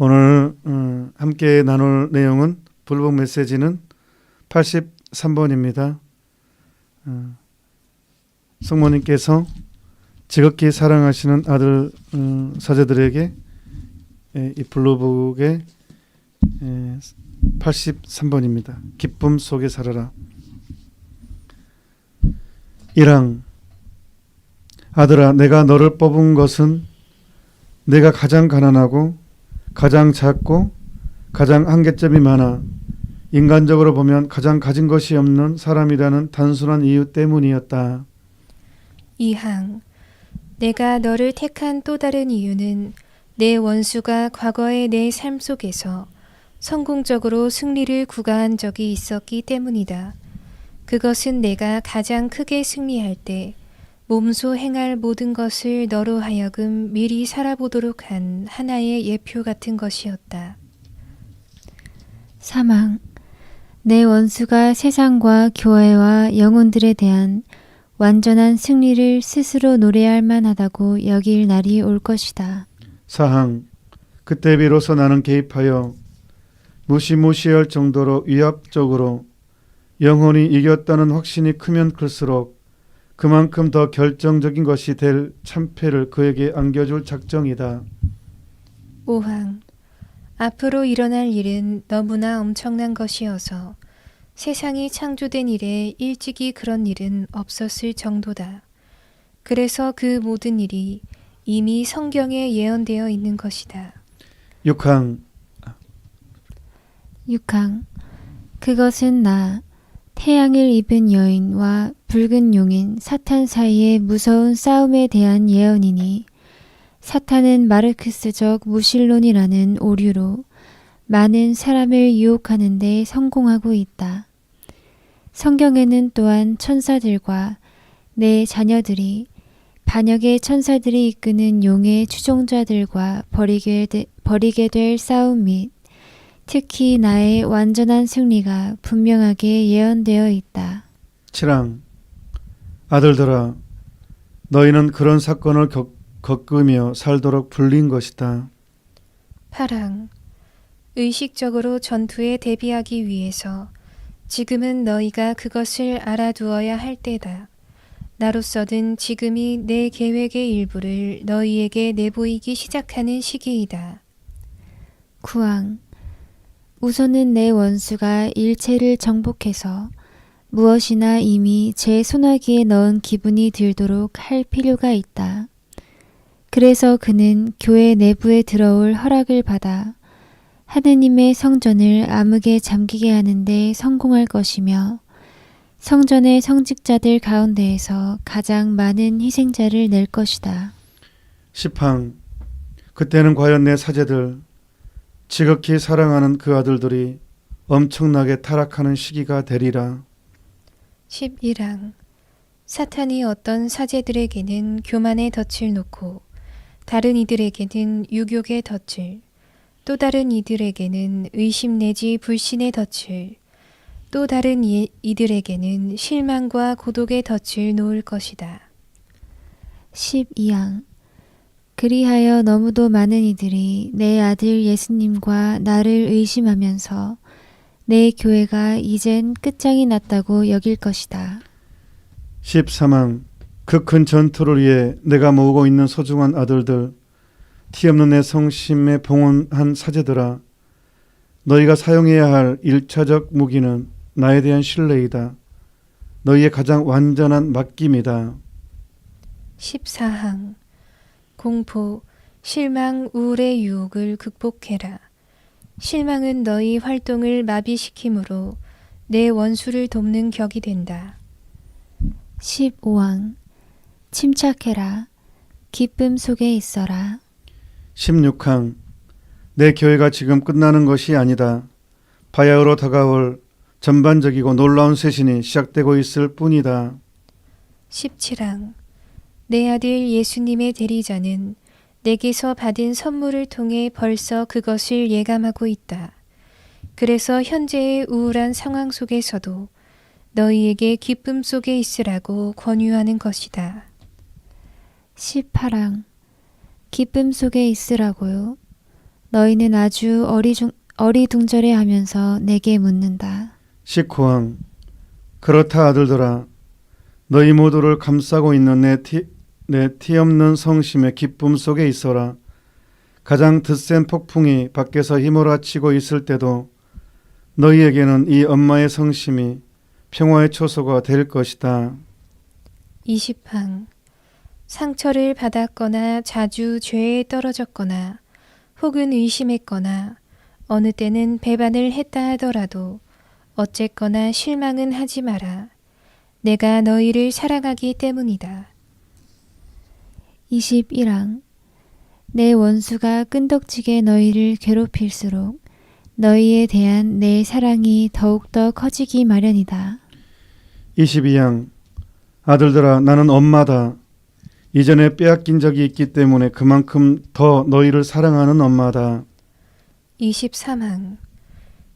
오늘 함께 나눌 내용은 불복 메시지는 83번입니다. 성모님께서 지극히 사랑하시는 아들 사제들에게 이 블루북의 83번입니다. 기쁨 속에 살아라. 1항 아들아, 내가 너를 뽑은 것은 내가 가장 가난하고 가장 작고 가장 한계점이 많아 인간적으로 보면 가장 가진 것이 없는 사람이라는 단순한 이유 때문이었다. 2항 내가 너를 택한 또 다른 이유는 내 원수가 과거의 내 삶 속에서 성공적으로 승리를 구가한 적이 있었기 때문이다. 그것은 내가 가장 크게 승리할 때 몸소 행할 모든 것을 너로 하여금 미리 살아보도록 한 하나의 예표 같은 것이었다. 3항 내 원수가 세상과 교회와 영혼들에 대한 완전한 승리를 스스로 노래할 만하다고 여길 날이 올 것이다. 4항 그때 비로소 나는 개입하여 무시무시할 정도로 위압적으로 영혼이 이겼다는 확신이 크면 클수록 그만큼 더 결정적인 것이 될 참패를 그에게 안겨줄 작정이다. 5항 앞으로 일어날 일은 너무나 엄청난 것이어서 세상이 창조된 이래 일찍이 그런 일은 없었을 정도다. 그래서 그 모든 일이 이미 성경에 예언되어 있는 것이다. 6항 그것은 나 태양을 입은 여인과 붉은 용인 사탄 사이의 무서운 싸움에 대한 예언이니 사탄은 마르크스적 무신론이라는 오류로 많은 사람을 유혹하는 데 성공하고 있다. 성경에는 또한 천사들과 내 자녀들이 반역의 천사들이 이끄는 용의 추종자들과 벌이게 될 싸움 및 특히 나의 완전한 승리가 분명하게 예언되어 있다. 7항 아들들아, 너희는 그런 사건을 겪으며 살도록 불린 것이다. 8항 의식적으로 전투에 대비하기 위해서 지금은 너희가 그것을 알아두어야 할 때다. 나로서는 지금이 내 계획의 일부를 너희에게 내보이기 시작하는 시기이다. 9항 우선은 내 원수가 일체를 정복해서 무엇이나 이미 제 손아귀에 넣은 기분이 들도록 할 필요가 있다. 그래서 그는 교회 내부에 들어올 허락을 받아 하느님의 성전을 암흑에 잠기게 하는데 성공할 것이며 성전의 성직자들 가운데에서 가장 많은 희생자를 낼 것이다. 10항 그때는 과연 내 사제들, 지극히 사랑하는 그 아들들이 엄청나게 타락하는 시기가 되리라. 11항 사탄이 어떤 사제들에게는 교만의 덫을 놓고 다른 이들에게는 유욕의 덫을, 또 다른 이들에게는 의심 내지 불신의 덫을, 또 다른 이들에게는 실망과 고독의 덫을 놓을 것이다. 12항 그리하여 너무도 많은 이들이 내 아들 예수님과 나를 의심하면서 내 교회가 이젠 끝장이 났다고 여길 것이다. 13항 그 큰 전투를 위해 내가 모으고 있는 소중한 아들들, 티없는 내 성심에 봉헌한 사제들아, 너희가 사용해야 할 1차적 무기는 나에 대한 신뢰이다. 너희의 가장 완전한 맡김이다. 14항 공포, 실망, 우울의 유혹을 극복해라. 실망은 너희 활동을 마비시키므로 내 원수를 돕는 격이 된다. 15항 침착해라. 기쁨 속에 있어라. 16항 내 교회가 지금 끝나는 것이 아니다. 바야흐로 다가올 전반적이고 놀라운 쇄신이 시작되고 있을 뿐이다. 17항 내 아들 예수님의 대리자는 내게서 받은 선물을 통해 벌써 그것을 예감하고 있다. 그래서 현재의 우울한 상황 속에서도 너희에게 기쁨 속에 있으라고 권유하는 것이다. 18항 기쁨 속에 있으라고요. 너희는 아주 어리둥절해하면서 내게 묻는다. 19항 그렇다 아들들아 너희 모두를 감싸고 있는 내 티 없는 성심의 기쁨 속에 있어라. 가장 드센 폭풍이 밖에서 휘몰아치고 있을 때도 너희에게는 이 엄마의 성심이 평화의 초소가 될 것이다. 20항 상처를 받았거나 자주 죄에 떨어졌거나 혹은 의심했거나 어느 때는 배반을 했다 하더라도 어쨌거나 실망은 하지 마라. 내가 너희를 사랑하기 때문이다. 21항 내 원수가 끈덕지게 너희를 괴롭힐수록 너희에 대한 내 사랑이 더욱더 커지기 마련이다. 22항 아들들아 나는 엄마다. 이전에 빼앗긴 적이 있기 때문에 그만큼 더 너희를 사랑하는 엄마다. 23항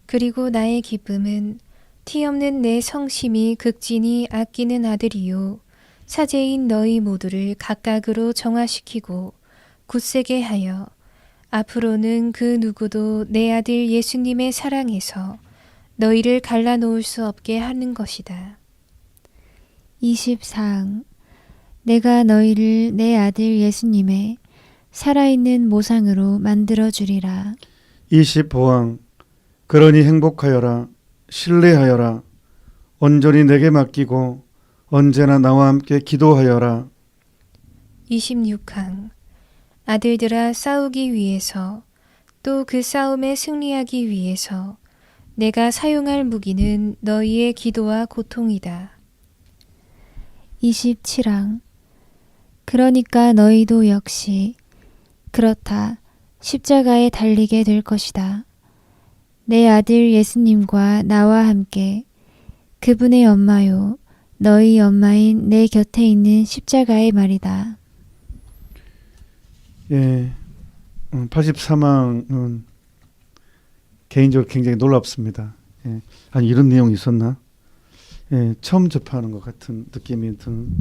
그리고 나의 기쁨은 티 없는 내 성심이 극진히 아끼는 아들이요 사제인 너희 모두를 각각으로 정화시키고 굳세게 하여 앞으로는 그 누구도 내 아들 예수님의 사랑에서 너희를 갈라놓을 수 없게 하는 것이다. 24항 내가 너희를 내 아들 예수님의 살아있는 모상으로 만들어 주리라. 25항 그러니 행복하여라. 신뢰하여라. 온전히 내게 맡기고 언제나 나와 함께 기도하여라. 26항 아들들아 싸우기 위해서 또 그 싸움에 승리하기 위해서 내가 사용할 무기는 너희의 기도와 고통이다. 27항 그러니까 너희도 역시 그렇다 십자가에 달리게 될 것이다. 내 아들 예수님과 나와 함께 그분의 엄마요 너희 엄마인 내 곁에 있는 십자가의 말이다. 예, 83항은 개인적으로 굉장히 놀랍습니다. 예, 아니 이런 내용이 있었나? 예, 처음 접하는 것 같은 느낌이 든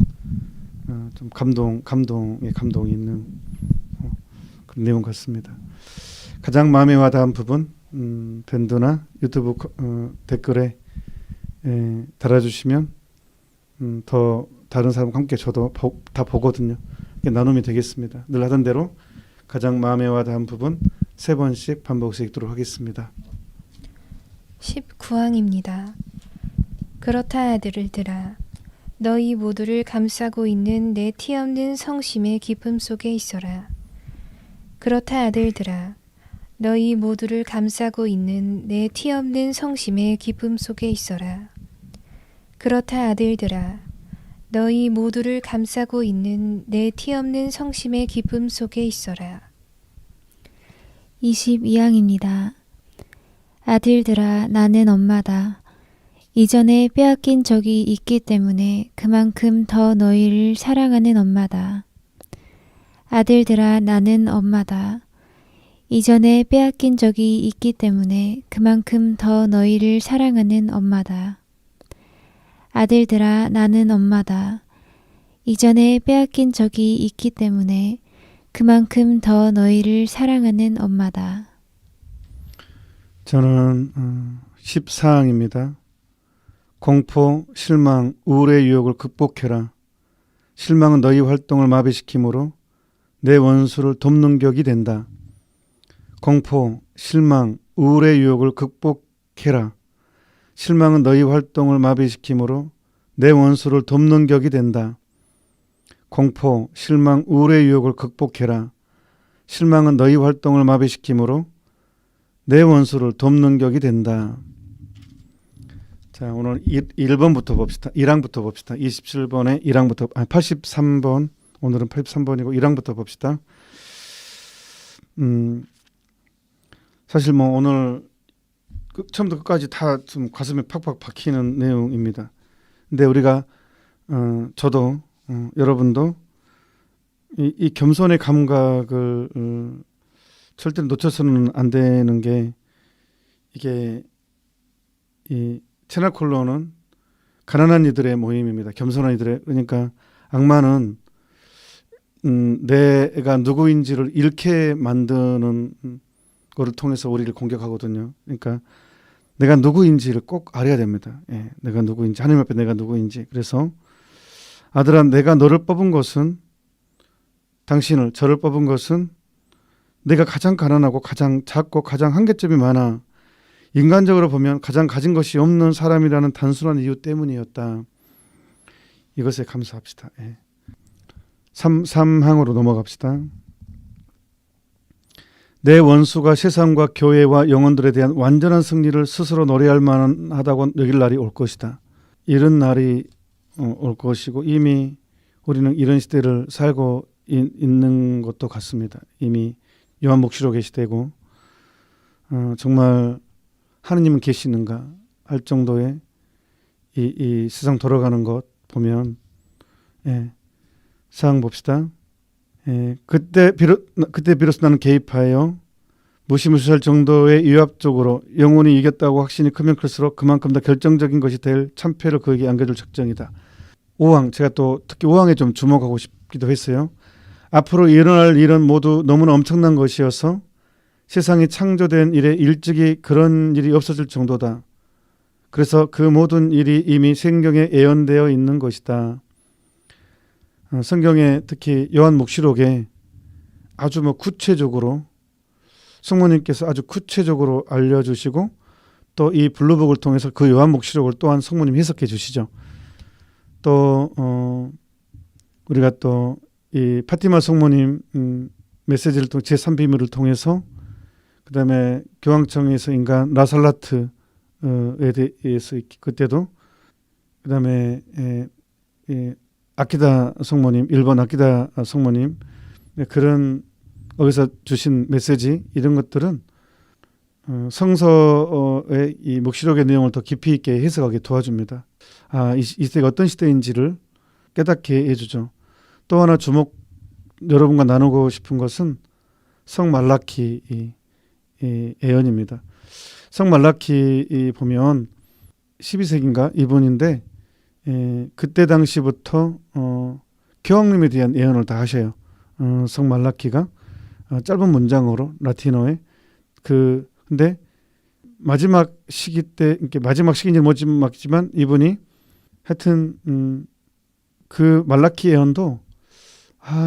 좀 감동이 있는 그런 내용 같습니다. 가장 마음에 와닿은 부분 밴드나 유튜브 댓글에 달아주시면 더 다른 사람과 함께 저도 다 보거든요. 나눔이 되겠습니다. 늘 하던 대로 가장 마음에 와닿은 부분 3번씩 반복해서 읽도록 하겠습니다. 19항입니다. 그렇다 아들들아 너희 모두를 감싸고 있는 내 티 없는 성심의 기쁨 속에 있어라. 그렇다 아들들아 너희 모두를 감싸고 있는 내 티 없는 성심의 기쁨 속에 있어라. 그렇다 아들들아 너희 모두를 감싸고 있는 내 티 없는 성심의 기쁨 속에 있어라. 22항입니다. 아들들아 나는 엄마다. 이전에 빼앗긴 적이 있기 때문에 그만큼 더 너희를 사랑하는 엄마다. 아들들아 나는 엄마다. 이전에 빼앗긴 적이 있기 때문에 그만큼 더 너희를 사랑하는 엄마다. 아들들아 나는 엄마다. 이전에 빼앗긴 적이 있기 때문에 그만큼 더 너희를 사랑하는 엄마다. 저는 14항입니다. 공포, 실망, 우울의 유혹을 극복해라. 실망은 너희 활동을 마비시키므로 내 원수를 돕는 격이 된다. 공포, 실망, 우울의 유혹을 극복해라. 실망은 너희 활동을 마비시키므로 내 원수를 돕는 격이 된다. 공포, 실망, 우울의 유혹을 극복해라. 실망은 너희 활동을 마비시키므로 내 원수를 돕는 격이 된다. 자, 오늘 1번부터 봅시다. 1항부터 봅시다. 27번에 1항부터 83번. 오늘은 83번이고 1항부터 봅시다. 사실 뭐 오늘 처음부터 끝까지 다 좀 가슴에 팍팍 박히는 내용입니다. 근데 우리가 저도 여러분도 이 겸손의 감각을 절대로 놓쳐서는 안 되는 게 이게 이 채널콜로는 가난한 이들의 모임입니다. 겸손한 이들의 그러니까 악마는 내가 누구인지를 잃게 만드는 거를 통해서 우리를 공격하거든요. 그러니까 내가 누구인지를 꼭 알아야 됩니다. 예, 내가 누구인지, 하나님 앞에 내가 누구인지. 그래서 아들아, 내가 너를 뽑은 것은, 당신을, 저를 뽑은 것은 내가 가장 가난하고 가장 작고 가장 한계점이 많아, 인간적으로 보면 가장 가진 것이 없는 사람이라는 단순한 이유 때문이었다. 이것에 감사합시다. 예. 3항으로 넘어갑시다. 내 원수가 세상과 교회와 영혼들에 대한 완전한 승리를 스스로 노래할 만하다고 여길 날이 올 것이다. 이런 날이 올 것이고 이미 우리는 이런 시대를 살고 있는 것도 같습니다. 이미 요한복시록의 시대고 정말 하느님은 계시는가 할 정도의 이 세상 돌아가는 것 보면, 예, 상황 봅시다. 예, 그때 비로소 나는 개입하여 무시무시할 정도의 위압적으로 영혼이 이겼다고 확신이 크면 클수록 그만큼 더 결정적인 것이 될 참패를 그에게 안겨줄 작정이다. 5항, 제가 또 특히 5항에 좀 주목하고 싶기도 했어요. 앞으로 일어날 일은 모두 너무나 엄청난 것이어서 세상이 창조된 이래 일찍이 그런 일이 없어질 정도다. 그래서 그 모든 일이 이미 성경에 예언되어 있는 것이다. 성경에 특히 요한묵시록에 아주 구체적으로 성모님께서 아주 구체적으로 알려주시고 또 이 블루북을 통해서 그 요한묵시록을 또한 성모님이 해석해 주시죠. 또 우리가 또 이 파티마 성모님 메시지를 통해 제3비밀을 통해서 그다음에 교황청에서 인간 라살라트에 대해서 그때도 그다음에 아키다 성모님, 일본 아키다 성모님, 그런 거기서 주신 메시지, 이런 것들은 성서의 이 묵시록의 내용을 더 깊이 있게 해석하게 도와줍니다. 이 시대가 어떤 시대인지를 깨닫게 해주죠. 또 하나 여러분과 나누고 싶은 것은 성 말라키 예언입니다. 성 말라키 보면 12세기인가 이분인데, 그때 당시부터 교황님에 대한 예언을 다 하셔요. 성 말라키가 짧은 문장으로 라틴어에 근데 마지막 시기 때, 이렇게 마지막 시기인지 모르지만 이분이 하여튼 그 말라키 예언도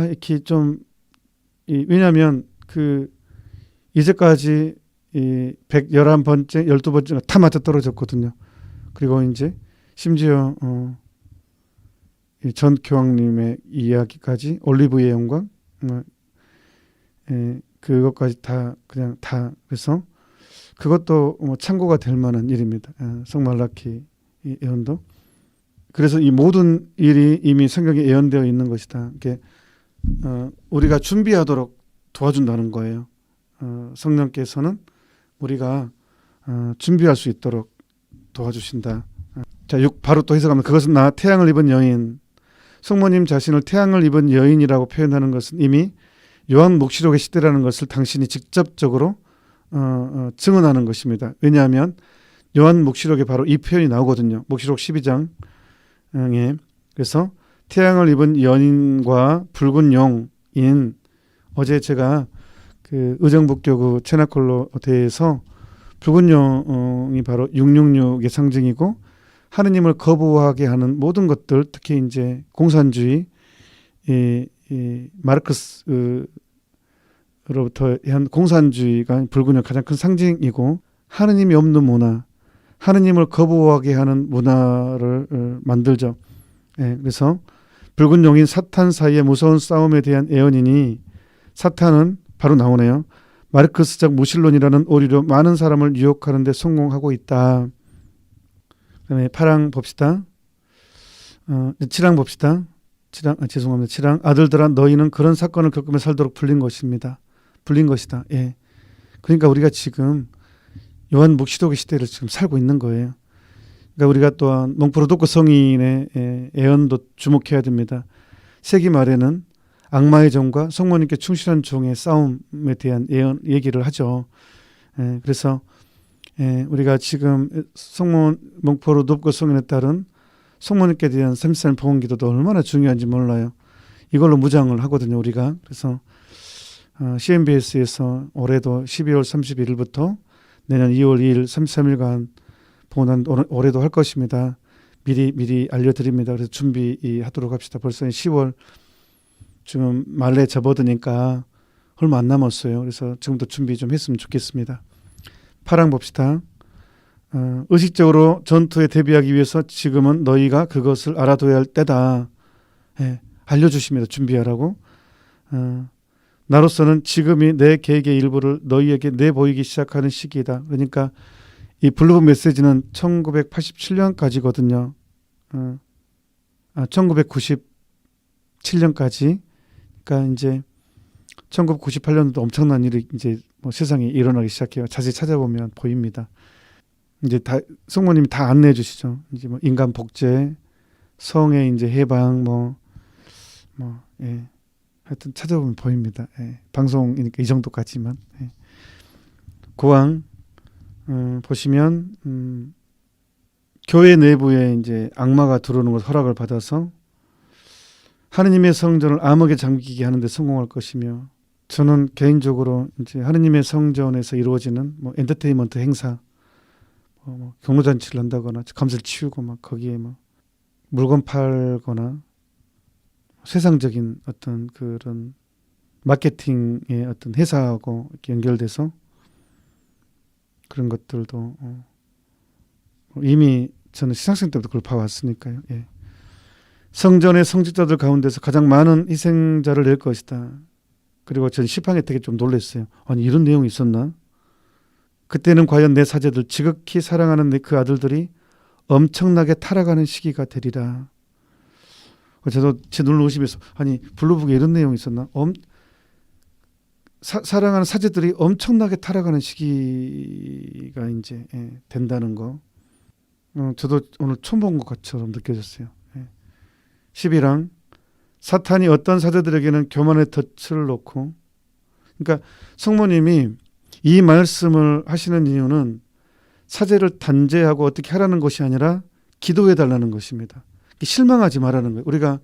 이렇게 좀 왜냐하면 이제까지 111번째, 12번째가 다 맞아 떨어졌거든요. 그리고 이제 심지어 전 교황님의 이야기까지, 올리브의 영광, 그것까지 다 그냥 다, 그래서 그것도 참고가 될 만한 일입니다. 성 말라키 예언도. 그래서 이 모든 일이 이미 성경에 예언되어 있는 것이다. 이게 우리가 준비하도록 도와준다는 거예요. 성령께서는 우리가 준비할 수 있도록 도와주신다. 자, 6 바로 또 해석하면, 그것은 나 태양을 입은 여인. 성모님 자신을 태양을 입은 여인이라고 표현하는 것은 이미 요한묵시록의 시대라는 것을 당신이 직접적으로 증언하는 것입니다. 왜냐하면 요한묵시록에 바로 이 표현이 나오거든요. 묵시록 12장에. 그래서 태양을 입은 여인과 붉은 용인, 어제 제가 그 의정북교 체나콜로 대회에서 붉은 용이 바로 666의 상징이고, 하느님을 거부하게 하는 모든 것들, 특히 이제 공산주의, 마르크스로부터 한 공산주의가 붉은 용 가장 큰 상징이고, 하느님이 없는 문화, 하느님을 거부하게 하는 문화를 만들죠. 그래서 붉은 용인 사탄 사이의 무서운 싸움에 대한 예언이니, 사탄은 바로 나오네요. 마르크스적 무신론이라는 오리로 많은 사람을 유혹하는 데 성공하고 있다. 그다음에 8항 봅시다. 7항 봅시다. 7항. 아들들아, 너희는 그런 사건을 겪으며 살도록 불린 것이다. 예. 그러니까 우리가 지금 요한묵시록의 시대를 지금 살고 있는 거예요. 그러니까 우리가 또한 몽프로도크 성인의 예언도 주목해야 됩니다. 세기 말에는 악마의 종과 성모님께 충실한 종의 싸움에 대한 예언 얘기를 하죠. 그래서 우리가 지금 몽프로도크 성인에 따른 성모님께 대한 33 봉헌기도도 얼마나 중요한지 몰라요. 이걸로 무장을 하거든요, 우리가. 그래서 CNBS에서 올해도 12월 31일부터 내년 2월 2일 33일간 봉헌단 올해도 할 것입니다. 미리 알려드립니다. 그래서 준비하도록 합시다. 벌써 10월 지금 말에 접어드니까 얼마 안 남았어요. 그래서 지금부터 준비 좀 했으면 좋겠습니다. 8항 봅시다. 의식적으로 전투에 대비하기 위해서 지금은 너희가 그것을 알아둬야 할 때다. 알려주십니다. 준비하라고. 나로서는 지금이 내 계획의 일부를 너희에게 내보이기 시작하는 시기이다. 그러니까 이 블루북 메시지는 1987년까지거든요. 1997년까지. 그러니까 이제 1998년도 엄청난 일이 이제 뭐 세상에 일어나기 시작해요. 자세히 찾아보면 보입니다. 이제 다 성모님이 다 안내해 주시죠. 이제 뭐 인간 복제, 성의 이제 해방, 하여튼 찾아보면 보입니다. 방송이니까 이 정도까지만. 9항 보시면 교회 내부에 이제 악마가 들어오는 것 허락을 받아서 하느님의 성전을 암흑에 잠기게 하는데 성공할 것이며, 저는 개인적으로 이제 하느님의 성전에서 이루어지는 뭐 엔터테인먼트 행사, 뭐 경로잔치를 한다거나 감사를 치우고 막 거기에 막 물건 팔거나 세상적인 어떤 그런 마케팅의 어떤 회사하고 이렇게 연결돼서 그런 것들도 이미 저는 시상식 때부터 그걸 봐왔으니까요. 성전의 성직자들 가운데서 가장 많은 희생자를 낼 것이다. 그리고 전 시판에 되게 좀 놀랐어요. 아니 이런 내용이 있었나? 그때는 과연 내 사제들 지극히 사랑하는 내 그 아들들이 엄청나게 타락하는 시기가 되리라. 저도 제 눈을 의심해서 아니 블루북에 이런 내용이 있었나? 사랑하는 사제들이 엄청나게 타락하는 시기가 이제 된다는 거. 저도 오늘 처음 본 것처럼 느껴졌어요. 11항 사탄이 어떤 사제들에게는 교만의 덫을 놓고, 그러니까 성모님이 이 말씀을 하시는 이유는 사제를 단죄하고 어떻게 하라는 것이 아니라 기도해 달라는 것입니다. 실망하지 말라는 거예요. 우리가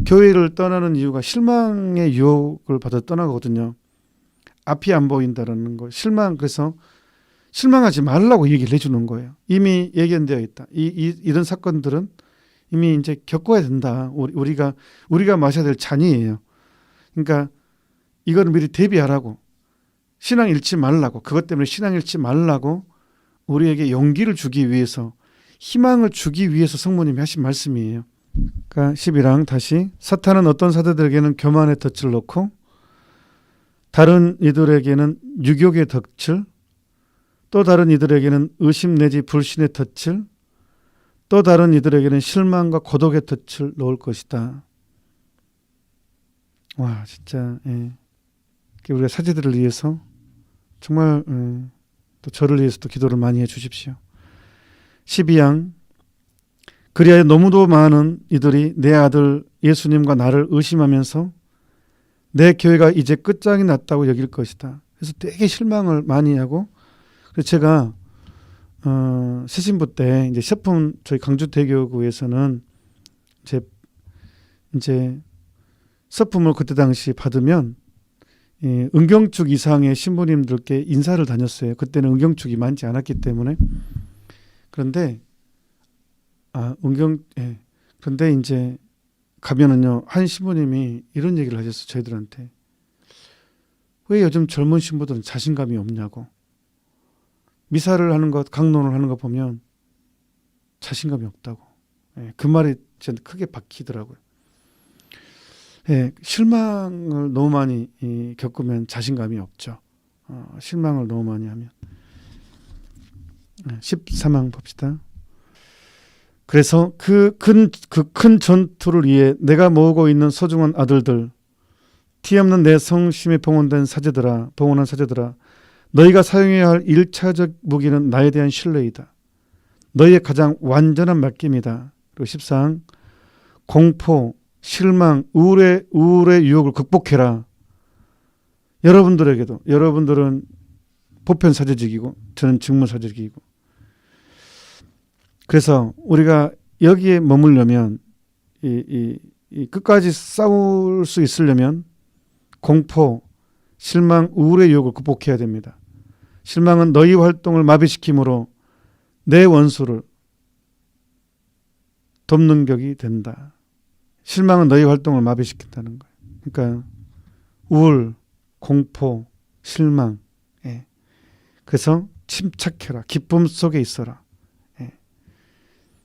교회를 떠나는 이유가 실망의 유혹을 받아 떠나거든요. 앞이 안 보인다라는 거. 그래서 실망하지 말라고 얘기를 해주는 거예요. 이미 예견되어 있다. 이런 사건들은 이미 이제 겪어야 된다. 우리가 마셔야 될 잔이에요. 그러니까 이거를 미리 대비하라고, 신앙 잃지 말라고, 그것 때문에 신앙 잃지 말라고 우리에게 용기를 주기 위해서, 희망을 주기 위해서 성모님이 하신 말씀이에요. 그러니까 11항 다시 사탄은 어떤 사제들에게는 교만의 덫을 놓고 다른 이들에게는 유욕의 덫을, 또 다른 이들에게는 의심 내지 불신의 덫을, 또 다른 이들에게는 실망과 고독의 덫을 놓을 것이다. 와 진짜 우리가 사제들을 위해서 정말 또 저를 위해서도 기도를 많이 해 주십시오. 12항 그리하여 너무도 많은 이들이 내 아들 예수님과 나를 의심하면서 내 교회가 이제 끝장이 났다고 여길 것이다. 그래서 되게 실망을 많이 하고, 그래서 제가 새신부 때 이제 셰품 저희 강주대교구에서는 이제 서품을 그때 당시 받으면 은경축 이상의 신부님들께 인사를 다녔어요. 그때는 은경축이 많지 않았기 때문에. 그런데 그런데 이제 가면은요, 한 신부님이 이런 얘기를 하셨어요. 저희들한테. 왜 요즘 젊은 신부들은 자신감이 없냐고. 미사를 하는 것, 강론을 하는 거 보면 자신감이 없다고. 그 말이 저한테 크게 박히더라고요. 실망을 너무 많이 겪으면 자신감이 없죠. 실망을 너무 많이 하면. 13항 봅시다. 그래서 그 큰 전투를 위해 내가 모으고 있는 소중한 아들들, 티 없는 내 성심에 봉헌한 사제들아, 너희가 사용해야 할 1차적 무기는 나에 대한 신뢰이다. 너희의 가장 완전한 맡김이다. 그리고 14항 공포, 실망, 우울의 유혹을 극복해라. 여러분들은 보편 사제직이고 저는 직무 사제직이고, 그래서 우리가 여기에 머물려면 이 끝까지 싸울 수 있으려면 공포, 실망, 우울의 유혹을 극복해야 됩니다. 실망은 너희 활동을 마비시키므로 내 원수를 돕는 격이 된다. 실망은 너희 활동을 마비시킨다는 거예요. 그러니까 우울, 공포, 실망. 예. 그래서 침착해라. 기쁨 속에 있어라. 예.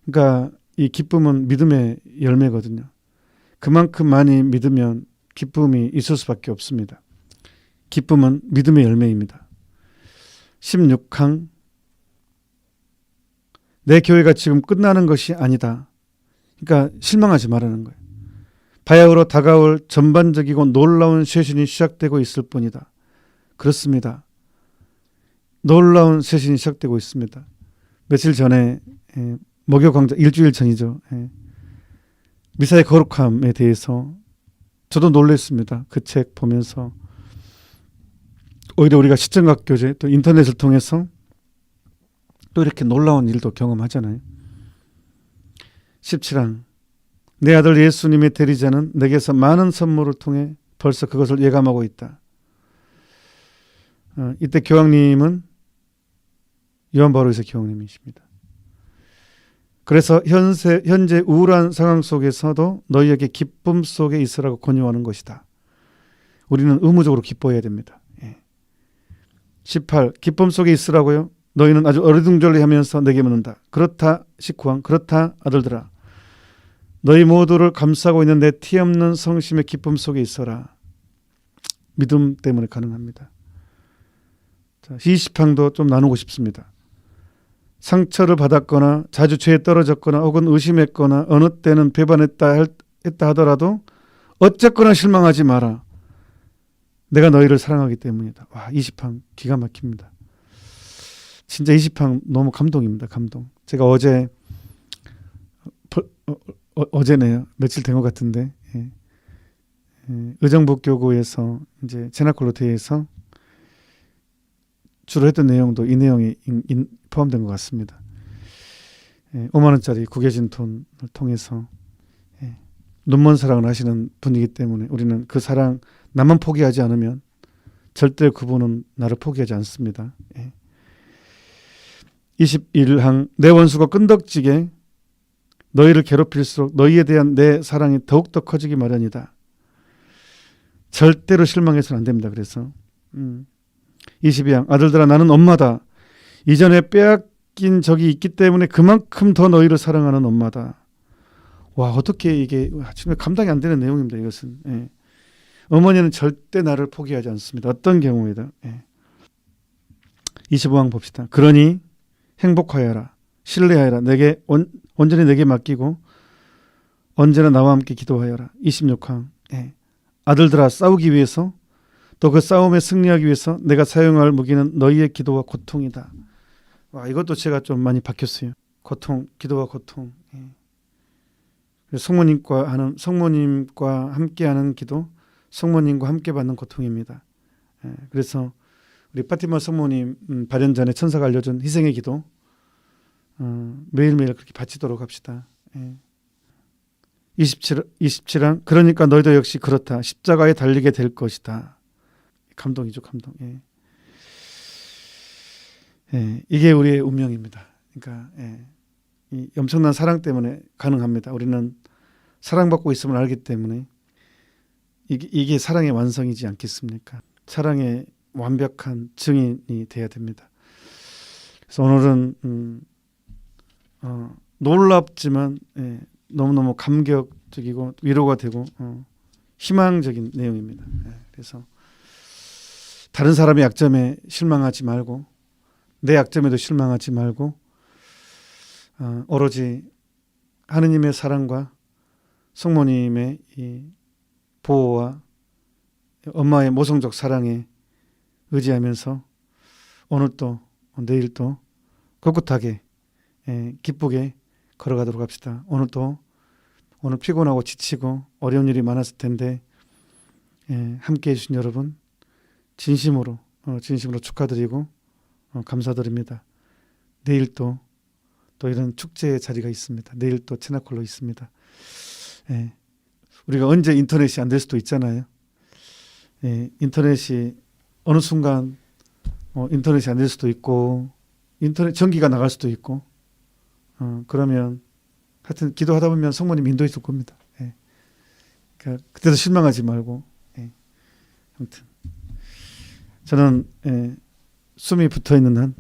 그러니까 이 기쁨은 믿음의 열매거든요. 그만큼 많이 믿으면 기쁨이 있을 수밖에 없습니다. 기쁨은 믿음의 열매입니다. 16항 내 교회가 지금 끝나는 것이 아니다. 그러니까 실망하지 말라는 거예요. 바야흐로 다가올 전반적이고 놀라운 쇄신이 시작되고 있을 뿐이다. 그렇습니다. 놀라운 쇄신이 시작되고 있습니다. 며칠 전에 목요 강좌 일주일 전이죠. 미사의 거룩함에 대해서 저도 놀랐습니다. 그 책 보면서 오히려 우리가 시청각 교제 또 인터넷을 통해서 또 이렇게 놀라운 일도 경험하잖아요. 17항 내 아들 예수님의 대리자는 내게서 많은 선물을 통해 벌써 그것을 예감하고 있다. 이때 교황님은 요한 바오로스 교황님이십니다. 그래서 현재 우울한 상황 속에서도 너희에게 기쁨 속에 있으라고 권유하는 것이다. 우리는 의무적으로 기뻐해야 됩니다. 18. 기쁨 속에 있으라고요? 너희는 아주 어리둥절해하면서 내게 묻는다. 그렇다 19항 그렇다 아들들아. 너희 모두를 감싸고 있는 내 티없는 성심의 기쁨 속에 있어라. 믿음 때문에 가능합니다. 자, 20항도 좀 나누고 싶습니다. 상처를 받았거나 자주 죄에 떨어졌거나 혹은 의심했거나 어느 때는 배반했다 하더라도 어쨌거나 실망하지 마라. 내가 너희를 사랑하기 때문이다. 와, 20항 기가 막힙니다. 진짜 20항 너무 감동입니다. 감동. 제가 어제네요. 며칠 된 것 같은데 의정부교구에서 이제 제나콜로테에서 주로 했던 내용도 이 내용이 포함된 것 같습니다. 5만 원짜리 구겨진 돈을 통해서 눈먼 사랑을 하시는 분이기 때문에 우리는 그 사랑 나만 포기하지 않으면 절대 그분은 나를 포기하지 않습니다. 21항 내 원수가 끈덕지게 너희를 괴롭힐수록 너희에 대한 내 사랑이 더욱더 커지기 마련이다. 절대로 실망해서는 안 됩니다. 그래서 22항 아들들아 나는 엄마다. 이전에 빼앗긴 적이 있기 때문에 그만큼 더 너희를 사랑하는 엄마다. 와, 어떻게 이게 정말 감당이 안 되는 내용입니다. 이것은. 어머니는 절대 나를 포기하지 않습니다. 어떤 경우에도. 25항 봅시다. 그러니 행복하여라. 신뢰하여라. 내게 온전히 내게 맡기고 언제나 나와 함께 기도하여라. 26항 아들들아 싸우기 위해서 또 그 싸움에 승리하기 위해서 내가 사용할 무기는 너희의 기도와 고통이다. 와, 이것도 제가 좀 많이 바뀌었어요. 고통, 기도와 고통. 성모님과 함께하는 기도, 성모님과 함께 받는 고통입니다. 그래서 우리 파티마 성모님 발현 전에 천사가 알려준 희생의 기도 매일매일 그렇게 바치도록 합시다. 27항 그러니까 너희도 역시 그렇다. 십자가에 달리게 될 것이다. 감동이죠, 감동. 이게 우리의 운명입니다. 그러니까 이 엄청난 사랑 때문에 가능합니다. 우리는 사랑받고 있음을 알기 때문에 이게 사랑의 완성이지 않겠습니까? 사랑의 완벽한 증인이 돼야 됩니다. 그래서 오늘은 놀랍지만 너무너무 감격적이고 위로가 되고 희망적인 내용입니다. 그래서 다른 사람의 약점에 실망하지 말고 내 약점에도 실망하지 말고 오로지 하느님의 사랑과 성모님의 이 보호와 엄마의 모성적 사랑에 의지하면서 오늘도 내일도 꿋꿋하게 기쁘게 걸어가도록 합시다. 오늘 피곤하고 지치고 어려운 일이 많았을 텐데 함께해 주신 여러분 진심으로 축하드리고 감사드립니다. 내일 또 이런 축제의 자리가 있습니다. 내일 또 체나콜로 있습니다. 우리가 언제 인터넷이 안 될 수도 있잖아요. 인터넷이 어느 순간 인터넷이 안 될 수도 있고 인터넷 전기가 나갈 수도 있고 그러면 하여튼 기도하다 보면 성모님 인도해 줄 겁니다. 예. 그러니까 그때도 실망하지 말고 아무튼 저는 숨이 붙어 있는 한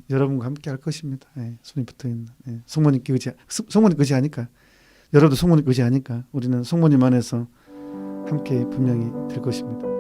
여러분과 함께 할 것입니다. 숨이 붙어 있는 성모님께 성모님 의지하니까 여러분도 성모님 의지하니까 우리는 성모님 안에서 함께 분명히 될 것입니다.